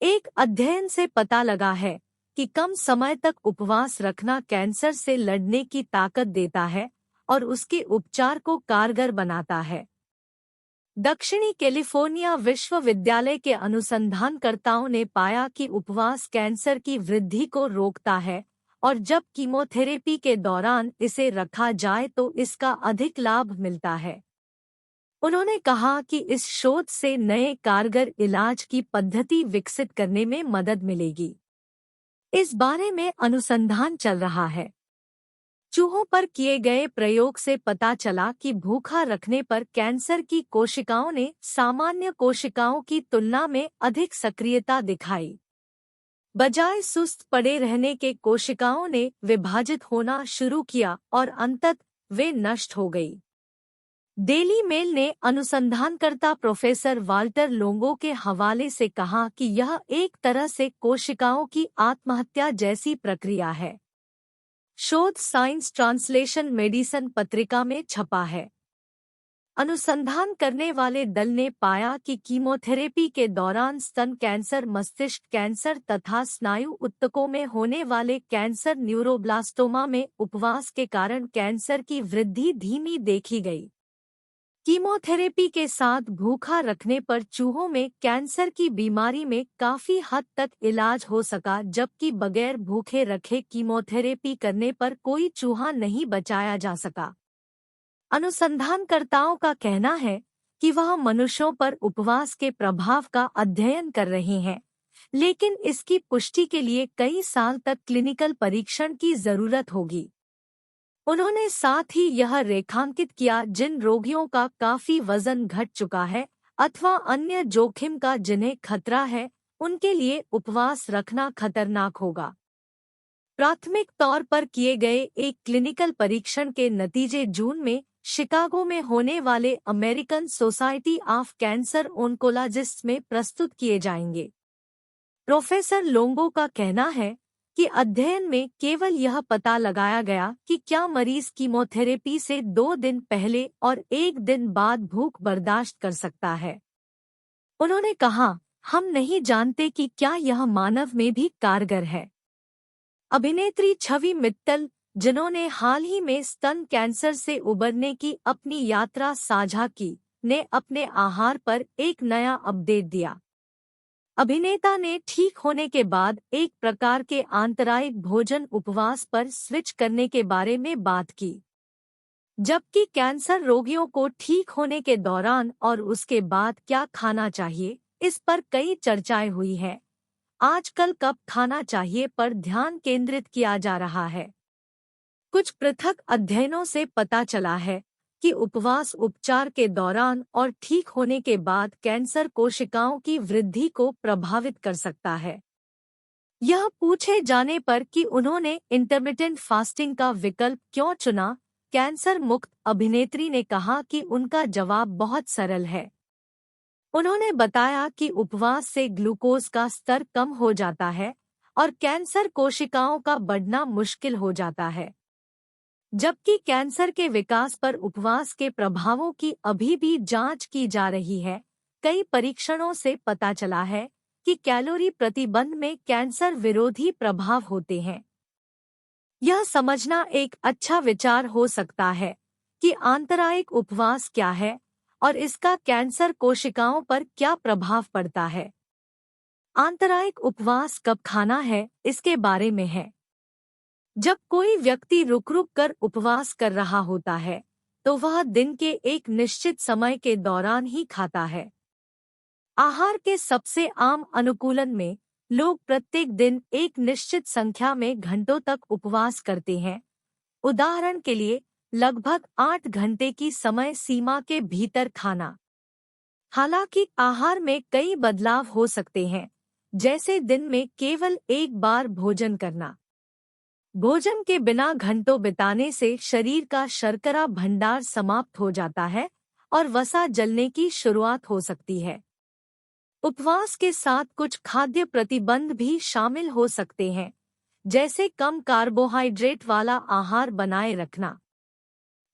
एक अध्ययन से पता लगा है कि कम समय तक उपवास रखना कैंसर से लड़ने की ताकत देता है और उसके उपचार को कारगर बनाता है। दक्षिणी कैलिफोर्निया विश्वविद्यालय के अनुसंधानकर्ताओं ने पाया कि उपवास कैंसर की वृद्धि को रोकता है और जब कीमोथेरेपी के दौरान इसे रखा जाए तो इसका अधिक लाभ मिलता है। उन्होंने कहा कि इस शोध से नए कारगर इलाज की पद्धति विकसित करने में मदद मिलेगी। इस बारे में अनुसंधान चल रहा है। चूहों पर किए गए प्रयोग से पता चला कि भूखा रखने पर कैंसर की कोशिकाओं ने सामान्य कोशिकाओं की तुलना में अधिक सक्रियता दिखाई। बजाय सुस्त पड़े रहने के कोशिकाओं ने विभाजित होना शुरू किया और अंततः वे नष्ट हो गई। डेली मेल ने अनुसंधानकर्ता प्रोफेसर वाल्टर लोंगो के हवाले से कहा कि यह एक तरह से कोशिकाओं की आत्महत्या जैसी प्रक्रिया है। शोध साइंस ट्रांसलेशन मेडिसिन पत्रिका में छपा है। अनुसंधान करने वाले दल ने पाया कि कीमोथेरेपी के दौरान स्तन कैंसर, मस्तिष्क कैंसर तथा स्नायु ऊतकों में होने वाले कैंसर, न्यूरोब्लास्टोमा में उपवास के कारण कैंसर की वृद्धि धीमी देखी गई। कीमोथेरेपी के साथ भूखा रखने पर चूहों में कैंसर की बीमारी में काफी हद तक इलाज हो सका, जबकि बगैर भूखे रखे कीमोथेरेपी करने पर कोई चूहा नहीं बचाया जा सका। अनुसंधानकर्ताओं का कहना है कि वह मनुष्यों पर उपवास के प्रभाव का अध्ययन कर रहे हैं, लेकिन इसकी पुष्टि के लिए कई साल तक क्लिनिकल परीक्षण की जरूरत होगी। उन्होंने साथ ही यह रेखांकित किया जिन रोगियों का काफी वजन घट चुका है अथवा अन्य जोखिम का जिन्हें खतरा है, उनके लिए उपवास रखना खतरनाक होगा। प्राथमिक तौर पर किए गए एक क्लिनिकल परीक्षण के नतीजे जून में शिकागो में होने वाले अमेरिकन सोसाइटी ऑफ कैंसर ओन्कोलॉजिस्ट्स में प्रस्तुत किए जाएंगे। प्रोफेसर लोंगो का कहना है कि अध्ययन में केवल यह पता लगाया गया कि क्या मरीज कीमोथेरेपी से 2 दिन पहले और 1 दिन बाद भूख बर्दाश्त कर सकता है। उन्होंने कहा, हम नहीं जानते कि क्या यह मानव में भी कारगर है। अभिनेत्री छवि मित्तल, जिन्होंने हाल ही में स्तन कैंसर से उबरने की अपनी यात्रा साझा की, ने अपने आहार पर एक नया अपडेट दिया। अभिनेता ने ठीक होने के बाद एक प्रकार के आंतरायिक भोजन उपवास पर स्विच करने के बारे में बात की, जबकि कैंसर रोगियों को ठीक होने के दौरान और उसके बाद क्या खाना चाहिए, इस पर कई चर्चाएं हुई हैं। आजकल कब खाना चाहिए पर ध्यान केंद्रित किया जा रहा है। कुछ पृथक अध्ययनों से पता चला है कि उपवास उपचार के दौरान और ठीक होने के बाद कैंसर कोशिकाओं की वृद्धि को प्रभावित कर सकता है। यह पूछे जाने पर कि उन्होंने इंटरमिटेंट फास्टिंग का विकल्प क्यों चुना, कैंसर मुक्त अभिनेत्री ने कहा कि उनका जवाब बहुत सरल है। उन्होंने बताया कि उपवास से ग्लूकोज का स्तर कम हो जाता है और कैंसर कोशिकाओं का बढ़ना मुश्किल हो जाता है। जबकि कैंसर के विकास पर उपवास के प्रभावों की अभी भी जांच की जा रही है, कई परीक्षणों से पता चला है कि कैलोरी प्रतिबंध में कैंसर विरोधी प्रभाव होते हैं। यह समझना एक अच्छा विचार हो सकता है कि आंतरायिक उपवास क्या है और इसका कैंसर कोशिकाओं पर क्या प्रभाव पड़ता है। आंतरायिक उपवास कब खाना है, इसके बारे में है। जब कोई व्यक्ति रुक रुक कर उपवास कर रहा होता है, तो वह दिन के एक निश्चित समय के दौरान ही खाता है। आहार के सबसे आम अनुकूलन में लोग प्रत्येक दिन एक निश्चित संख्या में घंटों तक उपवास करते हैं। उदाहरण के लिए, लगभग 8 घंटे की समय सीमा के भीतर खाना। हालांकि आहार में कई बदलाव हो सकते हैं, जैसे दिन में केवल एक बार भोजन करना। भोजन के बिना घंटों बिताने से शरीर का शर्करा भंडार समाप्त हो जाता है और वसा जलने की शुरुआत हो सकती है। उपवास के साथ कुछ खाद्य प्रतिबंध भी शामिल हो सकते हैं, जैसे कम कार्बोहाइड्रेट वाला आहार बनाए रखना।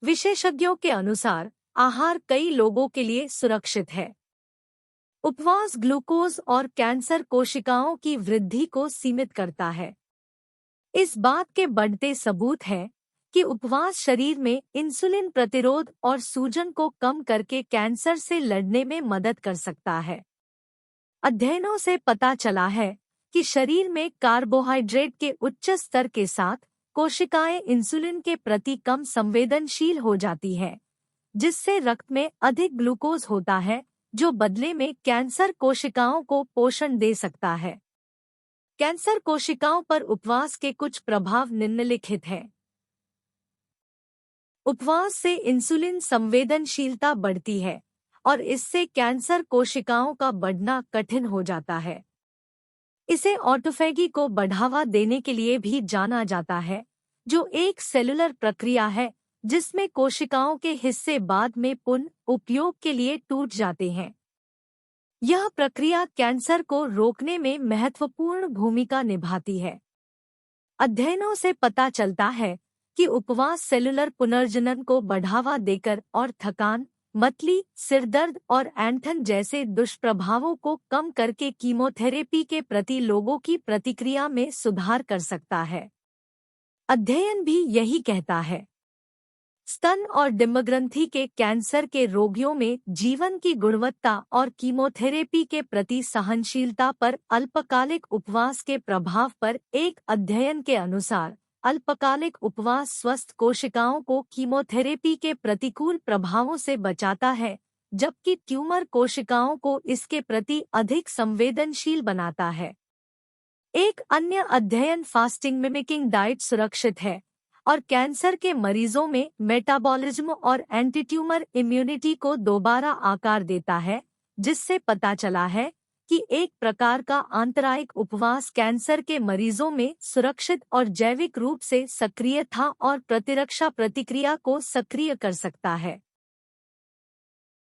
विशेषज्ञों के अनुसार आहार कई लोगों के लिए सुरक्षित है। उपवास ग्लूकोज और कैंसर कोशिकाओं की वृद्धि को सीमित करता है। इस बात के बढ़ते सबूत हैं कि उपवास शरीर में इंसुलिन प्रतिरोध और सूजन को कम करके कैंसर से लड़ने में मदद कर सकता है। अध्ययनों से पता चला है कि शरीर में कार्बोहाइड्रेट के उच्च स्तर के साथ कोशिकाएं इंसुलिन के प्रति कम संवेदनशील हो जाती हैं, जिससे रक्त में अधिक ग्लूकोज होता है, जो बदले में कैंसर कोशिकाओं को पोषण दे सकता है। कैंसर कोशिकाओं पर उपवास के कुछ प्रभाव निम्नलिखित हैं। उपवास से इंसुलिन संवेदनशीलता बढ़ती है और इससे कैंसर कोशिकाओं का बढ़ना कठिन हो जाता है। इसे ऑटोफेगी को बढ़ावा देने के लिए भी जाना जाता है, जो एक सेलुलर प्रक्रिया है जिसमें कोशिकाओं के हिस्से बाद में पुनः उपयोग के लिए टूट जाते हैं। यह प्रक्रिया कैंसर को रोकने में महत्वपूर्ण भूमिका निभाती है। अध्ययनों से पता चलता है कि उपवास सेलुलर पुनर्जनन को बढ़ावा देकर और थकान, मतली, सिरदर्द और ऐंठन जैसे दुष्प्रभावों को कम करके कीमोथेरेपी के प्रति लोगों की प्रतिक्रिया में सुधार कर सकता है। अध्ययन भी यही कहता है। स्तन और डिम्बग्रंथि के कैंसर के रोगियों में जीवन की गुणवत्ता और कीमोथेरेपी के प्रति सहनशीलता पर अल्पकालिक उपवास के प्रभाव पर एक अध्ययन के अनुसार अल्पकालिक उपवास स्वस्थ कोशिकाओं को कीमोथेरेपी के प्रतिकूल प्रभावों से बचाता है, जबकि ट्यूमर कोशिकाओं को इसके प्रति अधिक संवेदनशील बनाता है। एक अन्य अध्ययन फास्टिंग मिमिकिंग डाइट सुरक्षित है और कैंसर के मरीजों में मेटाबॉलिज्म और एंटीट्यूमर इम्यूनिटी को दोबारा आकार देता है, जिससे पता चला है कि एक प्रकार का आंतरायिक उपवास कैंसर के मरीजों में सुरक्षित और जैविक रूप से सक्रिय था और प्रतिरक्षा प्रतिक्रिया को सक्रिय कर सकता है।